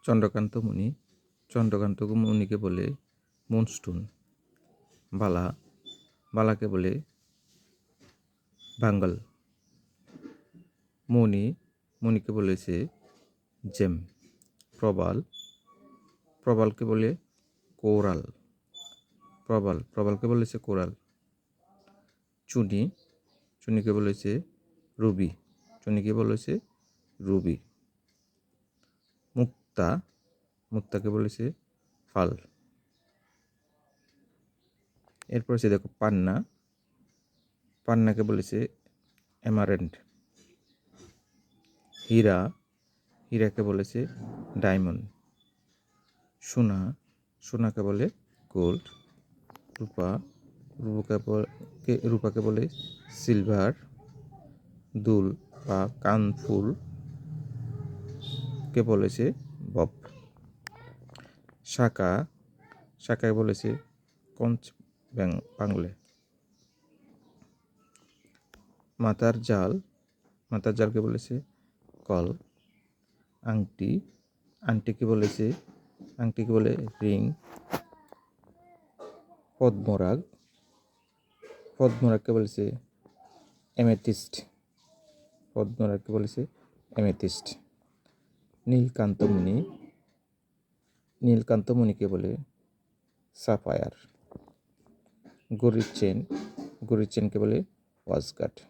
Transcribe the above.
চন্দ্রকান্ত মুনি, চন্দ্রকান্ত মুনিকে বলে মুনস্টোন। বালা, বালাকে বলে বাঙ্গল। মণি, মণিকে বলেছে জেম। প্রবাল, প্রবালকে বলে কোরাল। প্রবাল, প্রবালকে বলেছে কোরাল। চুনি, চুনিকে বলেছে রুবি। চুনিকে বলেছে রুবি। মুক্তা, মুক্তাকে বলেছে ফাল। এরপর আছে দেখো পান্না, পান্নাকে বলেছে এমারেন্ট। হীরা, হীরাকে বলেছে ডায়মন্ড। সোনা, সোনাকে বলে গোল্ড। রূপা, রূপাকে বলে সিলভার। দুল বা কানফুল কে বলেছে বব। শাঁখা, শাঁখাকে বলেছে কঞ্চ বাংলে। মাথার জাল, মাথার জালকে বলেছে কল। আংটি, আংটিকে বলে রিং। পদ্মরাগ, পদ্মরাগকে বলেছে অ্যামেথিস্ট। পদ্মরাগকে বলেছে অ্যামেথিস্ট। নীলকান্তমণি, নীলকান্তমণিকে বলে সাফায়ার। গরির চেন, গরির চেনকে বলে ওয়াজগাট।